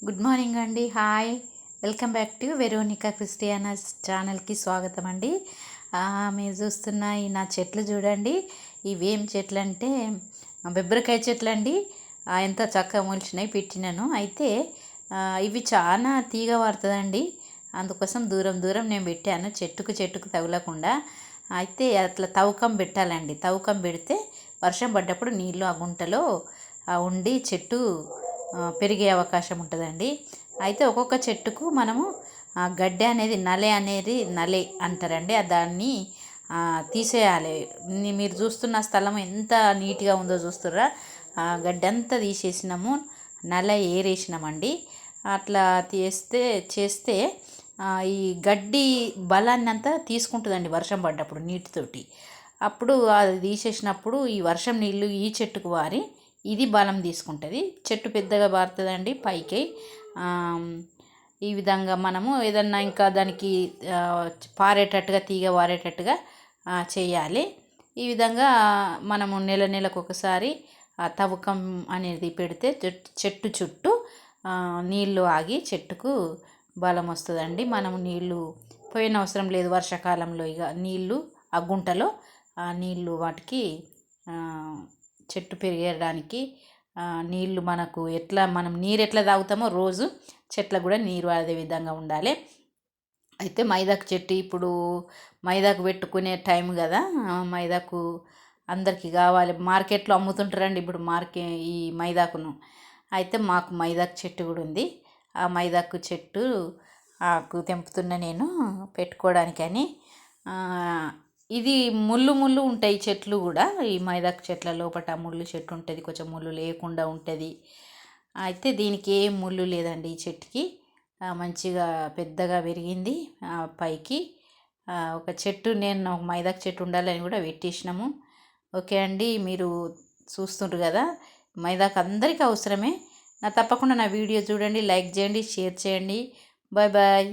Good morning అండి. Hi, welcome back to Veronica Christiana's ఛానల్కి స్వాగతం అండి. మీరు చూస్తున్న ఈ నా చెట్లు చూడండి. ఇవేం చెట్లు అంటే బెబ్బరకాయ చెట్లు అండి. ఎంత చక్కగా మొలిచినాయి పెట్టినాను. అయితే ఇవి చాలా తీగ పడుతుందండి. అందుకోసం దూరం దూరం నేను పెట్టాను, చెట్టుకు తగలకుండా. అయితే అట్లా తవ్వకం పెట్టాలండి. తవ్వకం పెడితే వర్షం పడ్డప్పుడు నీళ్ళు ఆ గుంటలో ఉండి చెట్టు పెరిగే అవకాశం ఉంటుందండి. అయితే ఒక్కొక్క చెట్టుకు మనము గడ్డి అనేది నలే అంటారండి. దాన్ని తీసేయాలి. మీరు చూస్తున్న స్థలం ఎంత నీట్గా ఉందో చూస్తుర్రా. గడ్డి అంతా తీసేసినాము, ఏరేసినామండి. అట్లా చేస్తే ఈ గడ్డి బలాన్ని అంతా తీసుకుంటుందండి వర్షం పడ్డప్పుడు నీటితోటి. అప్పుడు అది తీసేసినప్పుడు ఈ వర్షం నీళ్ళు ఈ చెట్టుకు వారి ఇది బలం తీసుకుంటుంది. చెట్టు పెద్దగా పారుతుందండి పైకి. ఈ విధంగా మనము ఏదన్నా ఇంకా దానికి పారేటట్టుగా, తీగ పారేటట్టుగా చేయాలి. ఈ విధంగా మనము నెలకు ఒకసారి తవ్వకం అనేది పెడితే చెట్టు చుట్టూ నీళ్ళు ఆగి చెట్టుకు బలం వస్తుందండి. మనము నీళ్ళు పోయిన అవసరం లేదు. వర్షాకాలంలో ఇక నీళ్ళు ఆ గుంటలో నీళ్ళు వాటికి చెట్టు పెరగడానికి నీళ్ళు మనకు మనం నీరు ఎట్లా తాగుతామో రోజు చెట్లకు కూడా నీరు అదే విధంగా ఉండాలి. అయితే మైదాకు చెట్టు ఇప్పుడు మైదాకు పెట్టుకునే టైం కదా. మైదాకు అందరికీ కావాలి. మార్కెట్లో అమ్ముతుంటారండి ఇప్పుడు ఈ మైదాకును. అయితే మాకు మైదాకు చెట్టు కూడా ఉంది. ఆ మైదాకు చెట్టు ఆకు తెంపుతున్న నేను పెట్టుకోవడానికని. ఇది ముళ్ళు ఉంటాయి చెట్లు కూడా. ఈ మైదాకు చెట్ల లోపల ముళ్ళు చెట్టు ఉంటుంది, కొంచెం ముళ్ళు లేకుండా ఉంటుంది. అయితే దీనికి ఏం ముళ్ళు లేదండి. ఈ చెట్టుకి మంచిగా పెద్దగా పెరిగింది. పైకి ఒక చెట్టు నేను మైదాకు చెట్టు ఉండాలని కూడా పెట్టేసినాము. ఓకే అండి, మీరు చూస్తుంటారు కదా. మైదాకు అందరికీ అవసరమే. తప్పకుండా నా వీడియో చూడండి, లైక్ చేయండి, షేర్ చేయండి. Bye bye.